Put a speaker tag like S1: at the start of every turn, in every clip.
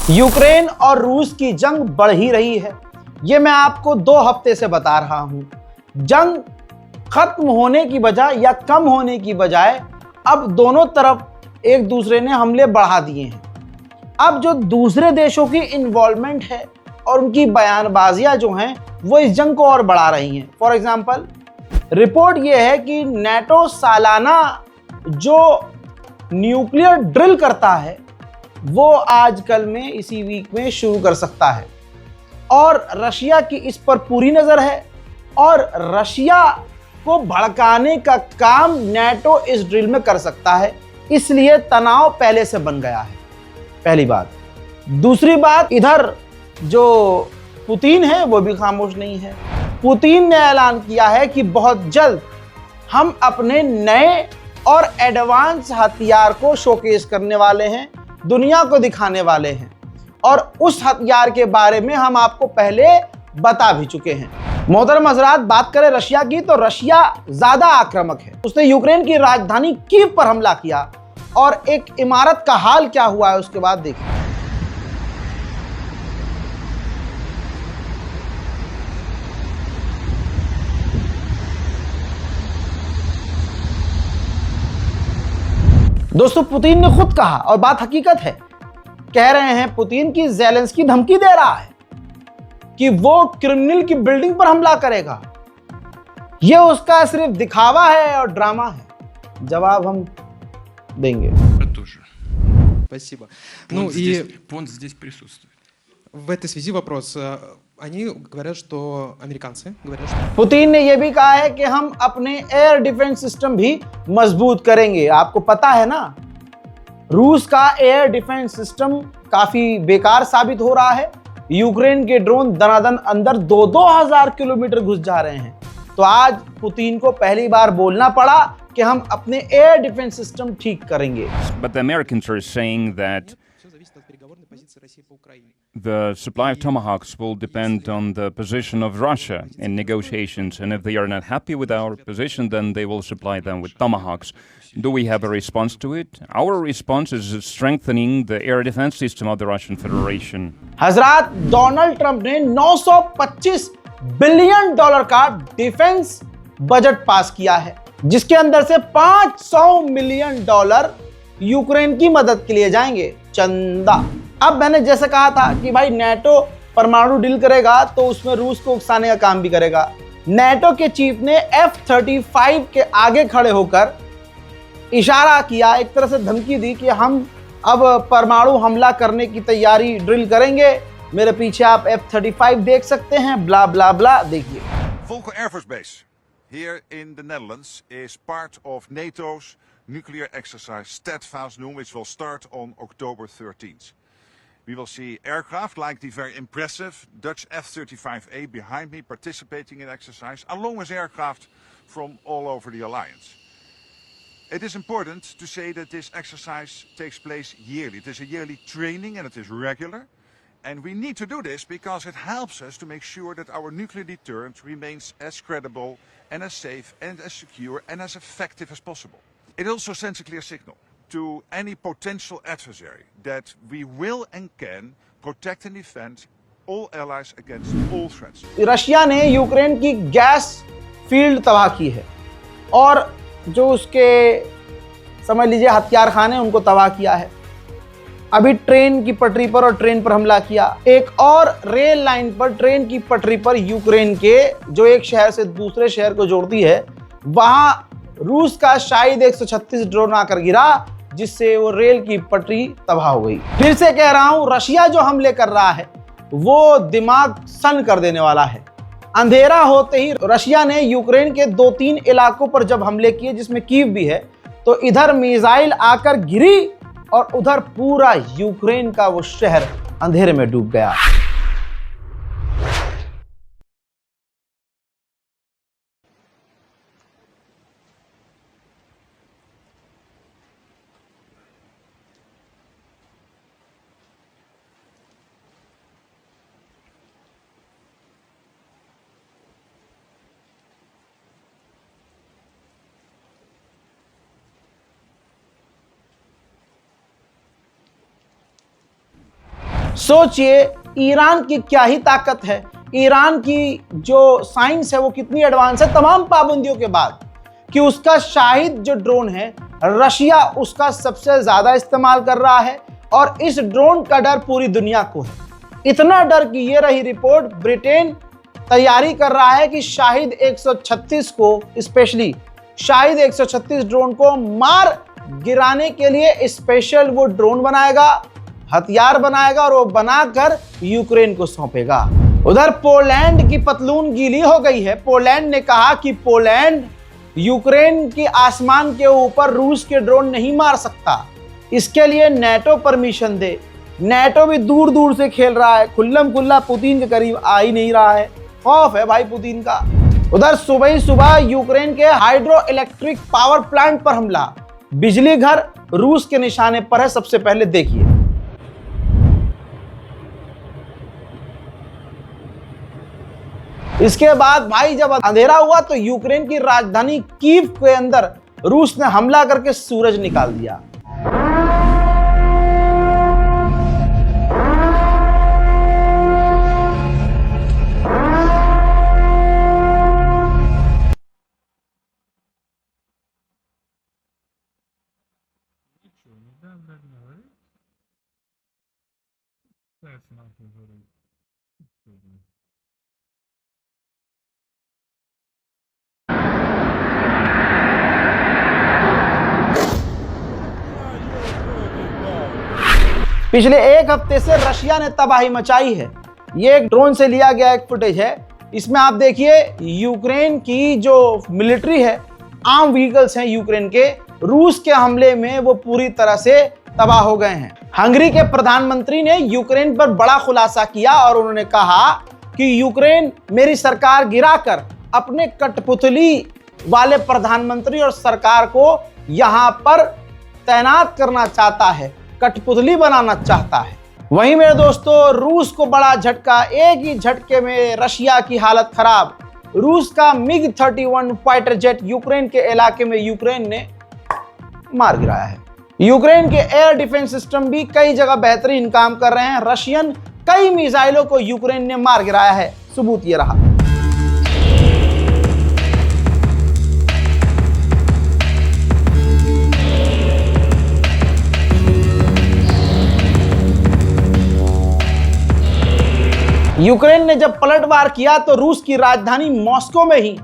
S1: Ukraine और रूस की जंग बढ़ ही रही है। ये मैं आपको 2 हफ्ते से बता रहा हूं। जंग खत्म होने की बजाय या कम होने की बजाय अब दोनों तरफ एक दूसरे ने हमले बढ़ा दिए हैं। अब जो दूसरे देशों की इन्वॉल्वमेंट है और उनकी बयानबाजियां जो हैं वो इस जंग को और बढ़ा रही हैं। फॉर एग्जांपल, रिपोर्ट ये है कि नेटो सालाना जो न्यूक्लियर ड्रिल करता है वो आजकल में इसी वीक में शुरू कर सकता है और रशिया की इस पर पूरी नजर है और रशिया को भड़काने का काम नेटो इस ड्रिल में कर सकता है, इसलिए तनाव पहले से बन गया है। पहली बात। दूसरी बात, इधर जो पुतिन है वो भी खामोश नहीं है। पुतिन ने ऐलान किया है कि बहुत जल्द हम अपने नए और एडवांस हथियार को शोकेस करने वाले हैं, दुनिया को दिखाने वाले हैं और उस हथियार के बारे में हम आपको पहले बता भी चुके हैं। मोहतरम हजरात, बात करें रशिया की तो रशिया ज्यादा आक्रामक है। उसने यूक्रेन की राजधानी कीव पर हमला किया और एक इमारत का हाल क्या हुआ है उसके बाद देखिए। दोस्तों, पुतिन ने खुद कहा और बात हकीकत है, कह रहे हैं पुतिन की ज़ेलेंस्की धमकी दे रहा है कि वो क्रिमिनल की बिल्डिंग पर हमला करेगा। ये उसका सिर्फ दिखावा है और ड्रामा है। जवाब हम देंगे।
S2: Спасибо. Понт здесь присутствует. В этой связи вопрос. Они говорят, что американцы говорят, что
S1: पुतिन ने यह भी कहा है कि हम अपने एयर डिफेंस सिस्टम भी मजबूत करेंगे। आपको पता है ना, रूस का एयर डिफेंस सिस्टम काफी बेकार साबित हो रहा है। यूक्रेन के ड्रोन दनादन अंदर 2-2 हजार किलोमीटर घुस जा रहे हैं। तो आज पुतिन को पहली बार बोलना पड़ा कि हम अपने एयर डिफेंस सिस्टम ठीक करेंगे।
S3: But the Americans are saying that
S2: все зависит от переговорной позиции России по Украине.
S3: the supply of tomahawks will depend on the position of Russia in negotiations, and if they are not happy with our position, then they will supply them with tomahawks. Do we have a response to it? Our response is strengthening the air defense system of the Russian Federation.
S1: हजरात, Donald Trump ने $925 billion का defence budget pass किया है, जिसके अंदर से $500 million Ukraine की मदद के लिए जाएंगे, चंदा। अब मैंने जैसे कहा था कि भाई नेटो परमाणु डील करेगा तो उसमें रूस को उकसाने का काम भी करेगा। नेटो के चीफ ने F-35 के आगे खड़े होकर इशारा किया, एक तरह से धमकी दी कि हम अब परमाणु हमला करने की तैयारी ड्रिल करेंगे। मेरे पीछे आप F-35 देख सकते हैं, ब्ला ब्ला ब्ला। देखिए,
S4: Volkel Air Force Base here in the Netherlands is part of NATO's nuclear exercise Steadfast-Noem, which will start on October 13th. We will see aircraft like the very impressive Dutch F-35A behind me participating in exercise, along with aircraft from all over the alliance. It is important to say that this exercise takes place yearly. It is a yearly training and it is regular. And we need to do this because it helps us to make sure that our nuclear deterrent remains as credible and as safe and as secure and as effective as possible. It also sends a clear signal to any potential adversary that we will and can protect and defend all allies against all threats.
S1: Russia ने Ukraine की gas field तबाह की है और जो उसके समझ लीजिए हथियार खाने उनको तबाह किया है। अभी ट्रेन की पटरी पर और ट्रेन पर हमला किया। एक और रेल लाइन पर, ट्रेन की पटरी पर, यूक्रेन के जो एक शहर से दूसरे शहर को जोड़ती है, वहां रूस का शायद 136 ड्रोन आकर गिरा, जिससे वो रेल की पटरी तबाह हो गई। फिर से कह रहा हूं, रशिया जो हमले कर रहा है वो दिमाग सन कर देने वाला है। अंधेरा होते ही रशिया ने यूक्रेन के 2-3 इलाकों पर जब हमले किए, जिसमें कीव भी है, तो इधर मिसाइल आकर गिरी और उधर पूरा यूक्रेन का वो शहर अंधेरे में डूब गया। सोचिए ईरान की क्या ही ताकत है, ईरान की जो साइंस है वो कितनी एडवांस है, तमाम पाबंदियों के बाद, कि उसका शाहिद जो ड्रोन है रशिया उसका सबसे ज्यादा इस्तेमाल कर रहा है और इस ड्रोन का डर पूरी दुनिया को है। इतना डर कि ये रही रिपोर्ट, ब्रिटेन तैयारी कर रहा है कि शाहिद 136 को, स्पेशली शाहिद 136 ड्रोन को मार गिराने के लिए स्पेशल वो ड्रोन बनाएगा, हथियार बनाएगा और वो बनाकर यूक्रेन को सौंपेगा। उधर पोलैंड की पतलून गीली हो गई है। पोलैंड ने कहा कि पोलैंड यूक्रेन के आसमान के ऊपर रूस के ड्रोन नहीं मार सकता, इसके लिए नेटो परमिशन दे। नेटो भी दूर दूर से खेल रहा है, खुल्लम खुल्ला पुतिन के करीब आ ही नहीं रहा है, खौफ है भाई पुतिन का। उधर सुबह ही सुबह यूक्रेन के हाइड्रो इलेक्ट्रिक पावर प्लांट पर हमला, बिजली घर रूस के निशाने पर है। सबसे पहले देखिए, इसके बाद भाई जब अंधेरा हुआ तो यूक्रेन की राजधानी कीव के अंदर रूस ने हमला करके सूरज निकाल दिया। पिछले एक हफ्ते से रशिया ने तबाही मचाई है। ये एक ड्रोन से लिया गया एक फुटेज है। इसमें आप देखिए यूक्रेन की जो मिलिट्री है, आर्म व्हीकल्स हैं यूक्रेन के, रूस के हमले में वो पूरी तरह से तबाह हो गए हैं। हंगरी के प्रधानमंत्री ने यूक्रेन पर बड़ा खुलासा किया और उन्होंने कहा कि यूक्रेन मेरी सरकार गिराकर अपने कठपुतली वाले प्रधानमंत्री और सरकार को यहां पर तैनात करना चाहता है, कठपुतली बनाना चाहता है। वहीं मेरे दोस्तों रूस को बड़ा झटका, एक ही झटके में रशिया की हालत खराब। रूस का MiG-31 फाइटर जेट यूक्रेन के इलाके में यूक्रेन ने मार गिराया है। यूक्रेन के एयर डिफेंस सिस्टम भी कई जगह बेहतरीन काम कर रहे हैं। रशियन कई मिसाइलों को यूक्रेन ने मार गिराया है। सबूत ये रहा। यूक्रेन ने जब पलटवार किया तो रूस की राजधानी मॉस्को में ही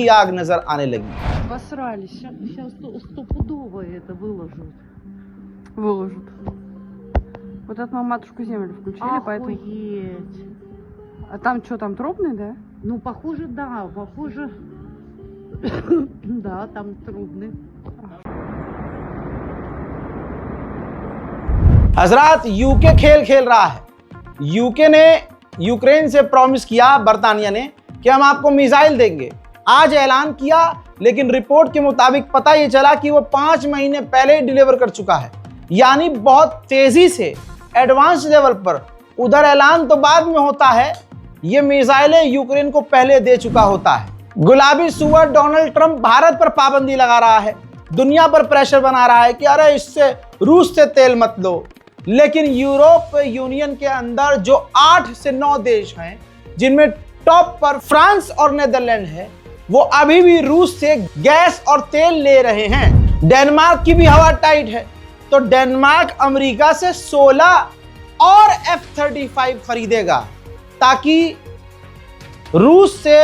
S1: आग नजर आने लगी।
S5: Посрались. Сейчас стопудово это выложат. Выложат. Вот это мы матушку землю включили, поэтому...
S6: Охуеть.
S5: А там что, там трубный, да?
S6: Ну, похоже, да, похоже. Да, там трубный.
S1: हजरात यूके खेल खेल रहा है। यूके ने यूक्रेन से प्रॉमिस किया, बर्तानिया ने, कि हम आपको मिसाइल देंगे। आज ऐलान किया, लेकिन रिपोर्ट के मुताबिक पता ये चला कि वो 5 महीने पहले ही डिलीवर कर चुका है, यानी बहुत तेजी से एडवांस लेवल पर। उधर ऐलान तो बाद में होता है, ये मिसाइलें यूक्रेन को पहले दे चुका होता है। गुलाबी सुअर डोनाल्ड ट्रंप भारत पर पाबंदी लगा रहा है, दुनिया पर प्रेशर बना रहा है कि अरे इससे रूस से तेल मत लो। लेकिन यूरोप यूनियन के अंदर जो 8 से 9 देश हैं, जिनमें टॉप पर फ्रांस और नीदरलैंड है, वो अभी भी रूस से गैस और तेल ले रहे हैं। डेनमार्क की भी हवा टाइट है, तो डेनमार्क अमेरिका से 16 और F-35 खरीदेगा ताकि रूस से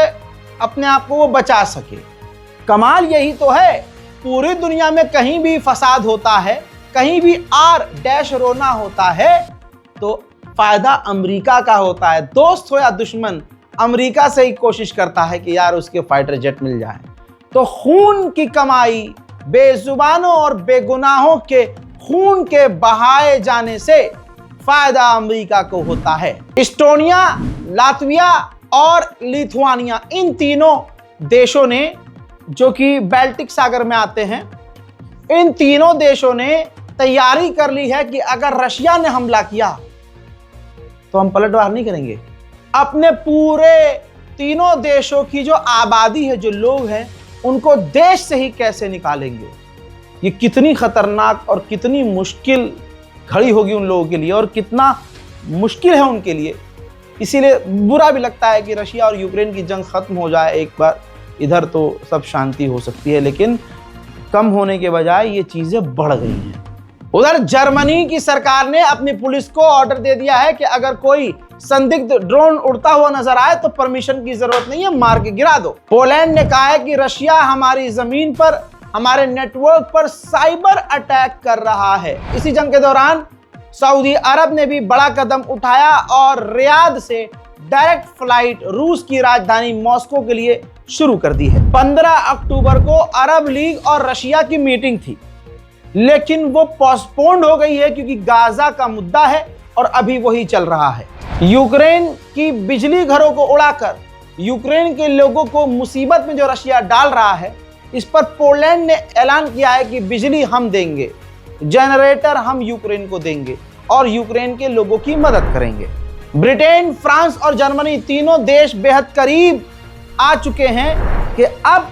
S1: अपने आप को वो बचा सके। कमाल यही तो है, पूरी दुनिया में कहीं भी फसाद होता है, कहीं भी R-रोना होता है, तो फायदा अमेरिका का होता है। दोस्त हो या दुश्मन, अमेरिका से ही कोशिश करता है कि यार उसके फाइटर जेट मिल जाए। तो खून की कमाई, बेजुबानों और बेगुनाहों के खून के बहाए जाने से फायदा अमेरिका को होता है। इस्टोनिया, लातविया और लिथुआनिया, इन तीनों देशों ने, जो कि बाल्टिक सागर में आते हैं, इन तीनों देशों ने तैयारी कर ली है कि अगर रशिया ने हमला किया तो हम पलटवार नहीं करेंगे। अपने पूरे तीनों देशों की जो आबादी है, जो लोग हैं, उनको देश से ही कैसे निकालेंगे। ये कितनी खतरनाक और कितनी मुश्किल घड़ी होगी उन लोगों के लिए, और कितना मुश्किल है उनके लिए। इसीलिए बुरा भी लगता है कि रशिया और यूक्रेन की जंग खत्म हो जाए एक बार, इधर तो सब शांति हो सकती है, लेकिन कम होने के बजाय ये चीजें बढ़ गई हैं। उधर जर्मनी की सरकार ने अपनी पुलिस को ऑर्डर दे दिया है कि अगर कोई संदिग्ध ड्रोन उड़ता हुआ नजर आए तो परमिशन की जरूरत नहीं है, मार के गिरा दो। पोलैंड ने कहा है कि रशिया हमारी जमीन पर, हमारे नेटवर्क पर साइबर अटैक कर रहा है। इसी जंग के दौरान सऊदी अरब ने भी बड़ा कदम उठाया और रियाद से डायरेक्ट फ्लाइट रूस की राजधानी मॉस्को के लिए शुरू कर दी है। 15 अक्टूबर को अरब लीग और रशिया की मीटिंग थी, लेकिन वो पोस्टपोन्ड हो गई है क्योंकि गाजा का मुद्दा है और अभी वही चल रहा है। यूक्रेन की बिजली घरों को उड़ाकर यूक्रेन के लोगों को मुसीबत में जो रशिया डाल रहा है, इस पर पोलैंड ने ऐलान किया है कि बिजली हम देंगे, जनरेटर हम यूक्रेन को देंगे और यूक्रेन के लोगों की मदद करेंगे। ब्रिटेन, फ्रांस और जर्मनी तीनों देश बेहद करीब आ चुके हैं कि अब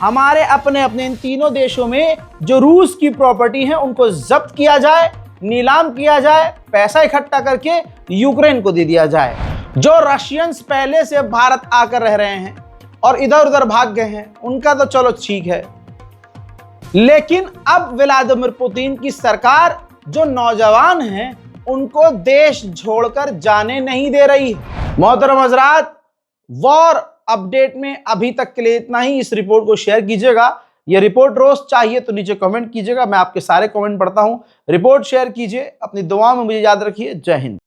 S1: हमारे अपने अपने इन तीनों देशों में जो रूस की प्रॉपर्टी है उनको जब्त किया जाए, नीलाम किया जाए, पैसा इकट्ठा करके यूक्रेन को दे दिया जाए। जो रशियंस पहले से भारत आकर रह रहे हैं और इधर उधर भाग गए हैं, उनका तो चलो ठीक है, लेकिन अब व्लादिमीर पुतिन की सरकार जो नौजवान हैं उनको देश छोड़कर जाने नहीं दे रही है। मोहतरम हजरात, वॉर अपडेट में अभी तक के लिए इतना ही। इस रिपोर्ट को शेयर कीजिएगा। ये रिपोर्ट रोज चाहिए तो नीचे कमेंट कीजिएगा, मैं आपके सारे कमेंट पढ़ता हूं। रिपोर्ट शेयर कीजिए, अपनी दुआ में मुझे याद रखिए। जय हिंद।